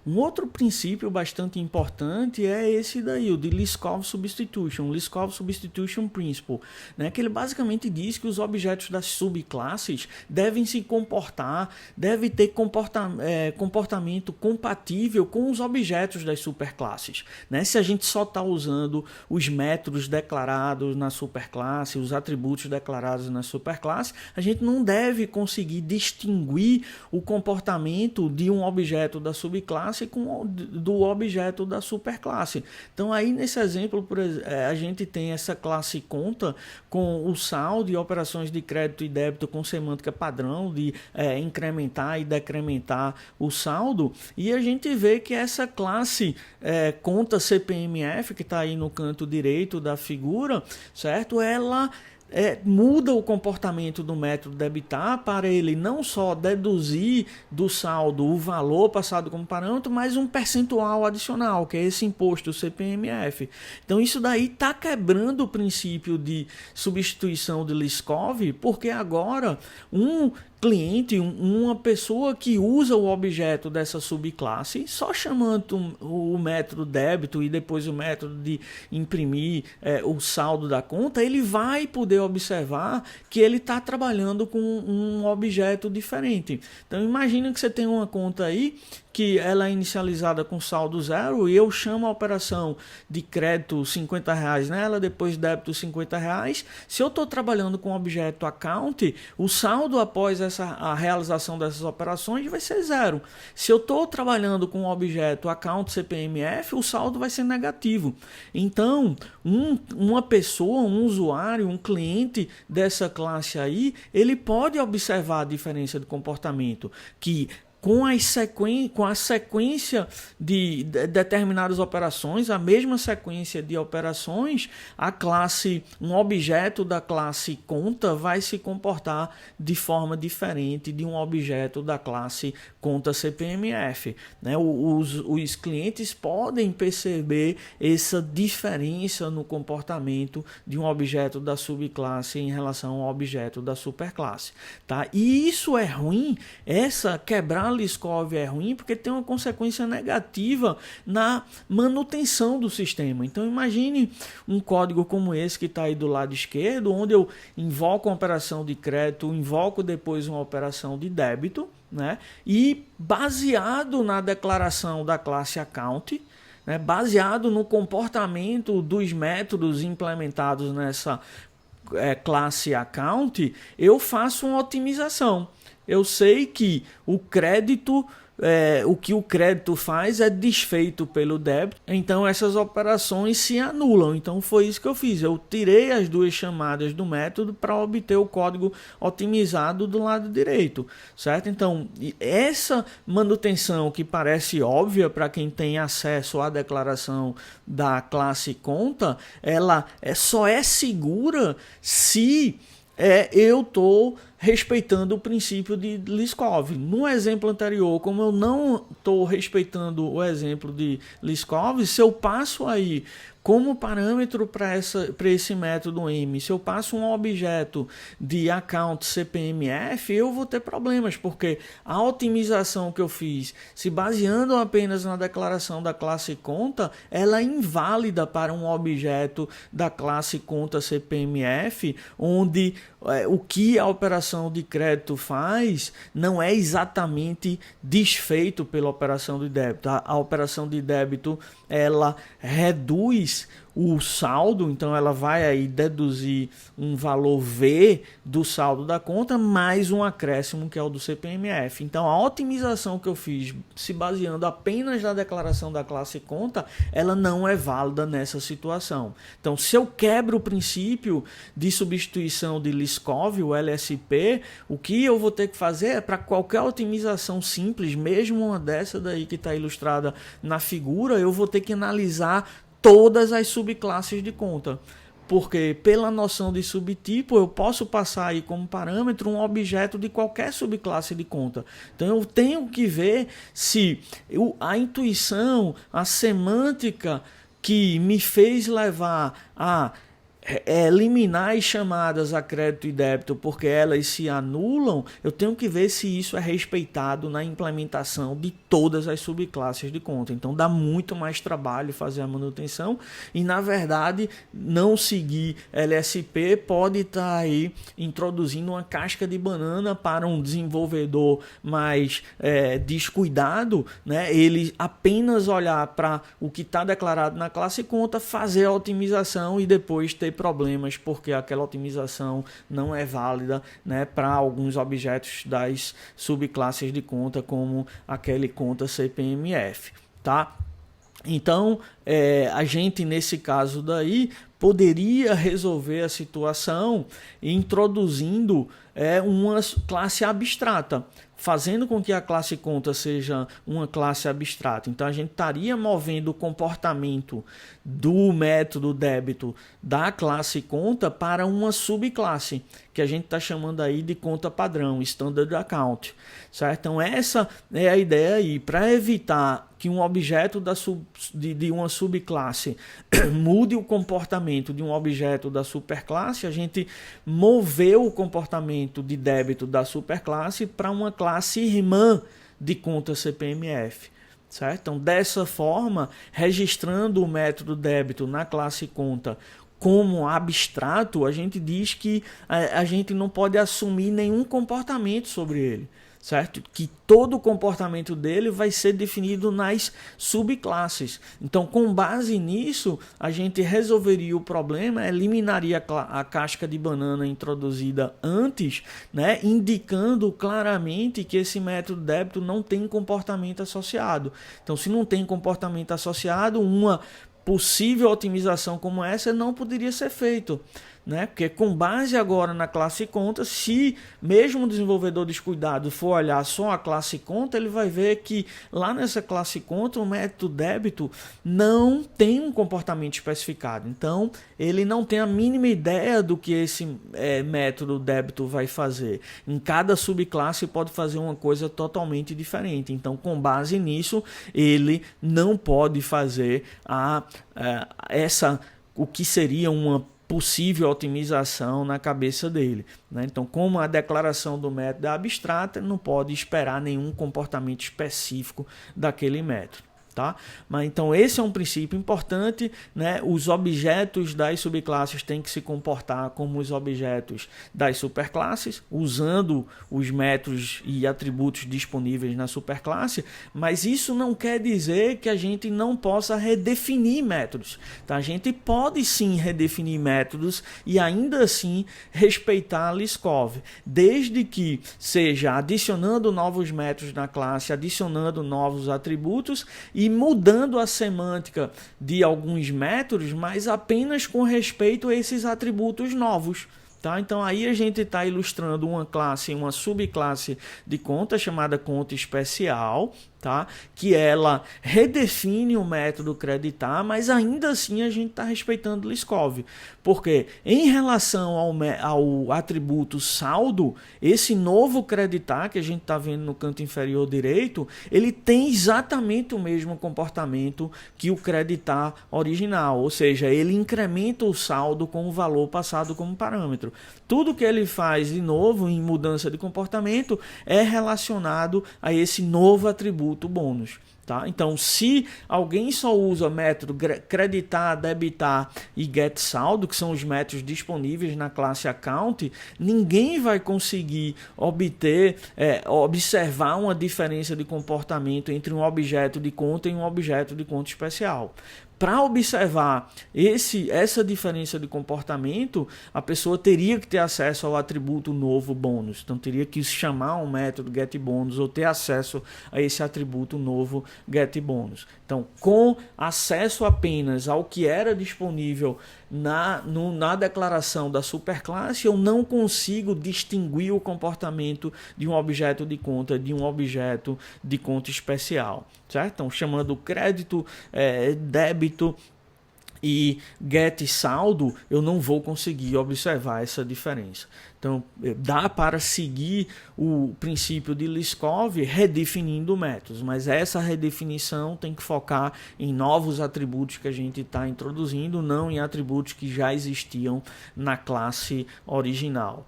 Um outro princípio bastante importante é esse daí, o de Liskov Substitution, Liskov Substitution Principle, né? Que ele basicamente diz que os objetos das subclasses devem se comportar, devem ter comportamento compatível com os objetos das superclasses, né? Se a gente só está usando os métodos declarados na superclasse, os atributos declarados na superclasse, a gente não deve conseguir distinguir o comportamento de um objeto da subclasse do objeto da superclasse. Então aí nesse exemplo a gente tem essa classe conta com o saldo e operações de crédito e débito com semântica padrão de incrementar e decrementar o saldo, e a gente vê que essa classe conta CPMF, que está aí no canto direito da figura, certo? Ela muda o comportamento do método debitar para ele não só deduzir do saldo o valor passado como parâmetro, mas um percentual adicional, que é esse imposto, o CPMF. Então isso daí está quebrando o princípio de substituição de Liskov, porque agora um cliente, uma pessoa que usa o objeto dessa subclasse, só chamando o método débito e depois o método de imprimir o saldo da conta, ele vai poder observar que ele está trabalhando com um objeto diferente. Então imagina que você tem uma conta aí que ela é inicializada com saldo zero e eu chamo a operação de crédito R$50 nela, depois débito R$50. Se eu estou trabalhando com o objeto account, o saldo após a realização dessas operações vai ser zero. Se eu estou trabalhando com o objeto account CPMF, o saldo vai ser negativo. Então, uma pessoa, um usuário, um cliente dessa classe aí, ele pode observar a diferença de comportamento, que com a sequência de determinadas operações, a mesma sequência de operações, um objeto da classe conta vai se comportar de forma diferente de um objeto da classe conta CPMF, né? Os clientes podem perceber essa diferença no comportamento de um objeto da subclasse em relação ao objeto da superclasse, tá? E isso é ruim, quebrar Liskov é ruim porque tem uma consequência negativa na manutenção do sistema. Então imagine um código como esse que está aí do lado esquerdo, onde eu invoco uma operação de crédito, invoco depois uma operação de débito, né? E baseado na declaração da classe account, né? Baseado no comportamento dos métodos implementados nessa classe account, eu faço uma otimização. Eu sei que o que o crédito faz é desfeito pelo débito, então essas operações se anulam. Então foi isso que eu fiz, eu tirei as duas chamadas do método para obter o código otimizado do lado direito, certo? Então essa manutenção que parece óbvia para quem tem acesso à declaração da classe conta, ela só é segura se eu estou respeitando o princípio de Liskov. No exemplo anterior, como eu não estou respeitando o exemplo de Liskov, se eu passo aí como parâmetro para esse método M, se eu passo um objeto de account CPMF, eu vou ter problemas, porque a otimização que eu fiz, se baseando apenas na declaração da classe conta, ela é inválida para um objeto da classe conta CPMF, onde o que a operação de crédito faz não é exatamente desfeito pela operação de débito. A operação de débito, ela reduz o saldo, então ela vai aí deduzir um valor V do saldo da conta mais um acréscimo que é o do CPMF. Então a otimização que eu fiz se baseando apenas na declaração da classe conta, ela não é válida nessa situação. Então se eu quebro o princípio de substituição de Liskov, o LSP, o que eu vou ter que fazer é para qualquer otimização simples, mesmo uma dessa daí que está ilustrada na figura, eu vou ter que analisar todas as subclasses de conta, porque pela noção de subtipo eu posso passar aí como parâmetro um objeto de qualquer subclasse de conta. Então eu tenho que ver se a intuição, a semântica que me fez levar a eliminar as chamadas a crédito e débito porque elas se anulam, eu tenho que ver se isso é respeitado na implementação de todas as subclasses de conta. Então dá muito mais trabalho fazer a manutenção e, na verdade, não seguir LSP pode estar aí introduzindo uma casca de banana para um desenvolvedor mais descuidado, né? Ele apenas olhar para o que está declarado na classe conta, fazer a otimização e depois ter problemas porque aquela otimização não é válida, né, para alguns objetos das subclasses de conta, como aquele conta CPMF, tá? Então, a gente nesse caso daí poderia resolver a situação introduzindo uma classe abstrata, fazendo com que a classe conta seja uma classe abstrata. Então a gente estaria movendo o comportamento do método débito da classe conta para uma subclasse, que a gente está chamando aí de conta padrão, standard account, certo? Então essa é a ideia aí, para evitar que um objeto de uma subclasse mude o comportamento de um objeto da superclasse, a gente moveu o comportamento de débito da superclasse para uma classe irmã de conta CPMF. Certo? Então, dessa forma, registrando o método débito na classe conta como abstrato, a gente diz que a gente não pode assumir nenhum comportamento sobre ele. Certo? Que todo o comportamento dele vai ser definido nas subclasses. Então, com base nisso, a gente resolveria o problema, eliminaria a casca de banana introduzida antes, né, indicando claramente que esse método débito não tem comportamento associado. Então, se não tem comportamento associado, uma possível otimização como essa não poderia ser feita. Né? Porque com base agora na classe conta, se mesmo o desenvolvedor descuidado for olhar só a classe conta, ele vai ver que lá nessa classe conta o método débito não tem um comportamento especificado. Então ele não tem a mínima ideia do que esse método débito vai fazer. Em cada subclasse pode fazer uma coisa totalmente diferente. Então, com base nisso, ele não pode fazer o que seria uma possível otimização na cabeça dele, né? Então, como a declaração do método é abstrata, não pode esperar nenhum comportamento específico daquele método. Tá? Mas então esse é um princípio importante, né? Os objetos das subclasses têm que se comportar como os objetos das superclasses, usando os métodos e atributos disponíveis na superclasse, mas isso não quer dizer que a gente não possa redefinir métodos, tá? A gente pode sim redefinir métodos e ainda assim respeitar a Liskov, desde que seja adicionando novos métodos na classe, adicionando novos atributos e mudando a semântica de alguns métodos, mas apenas com respeito a esses atributos novos. Tá? Então aí a gente está ilustrando uma classe, uma subclasse de conta chamada conta especial, tá? Que ela redefine o método creditar, mas ainda assim a gente está respeitando Liskov, porque em relação ao atributo saldo, esse novo creditar que a gente está vendo no canto inferior direito, ele tem exatamente o mesmo comportamento que o creditar original, ou seja, ele incrementa o saldo com o valor passado como parâmetro. Tudo que ele faz de novo em mudança de comportamento é relacionado a esse novo atributo bônus. Tá? Então, se alguém só usa método creditar, debitar e get saldo, que são os métodos disponíveis na classe account, ninguém vai conseguir observar uma diferença de comportamento entre um objeto de conta e um objeto de conta especial. Para observar essa diferença de comportamento, a pessoa teria que ter acesso ao atributo novo bônus. Então, teria que chamar um método getBônus ou ter acesso a esse atributo novo getBônus. Então, com acesso apenas ao que era disponível na declaração da superclasse, eu não consigo distinguir o comportamento de um objeto de conta de um objeto de conta especial. Certo? Então, chamando crédito, débito e get saldo, eu não vou conseguir observar essa diferença. Então, dá para seguir o princípio de Liskov redefinindo métodos, mas essa redefinição tem que focar em novos atributos que a gente está introduzindo, não em atributos que já existiam na classe original.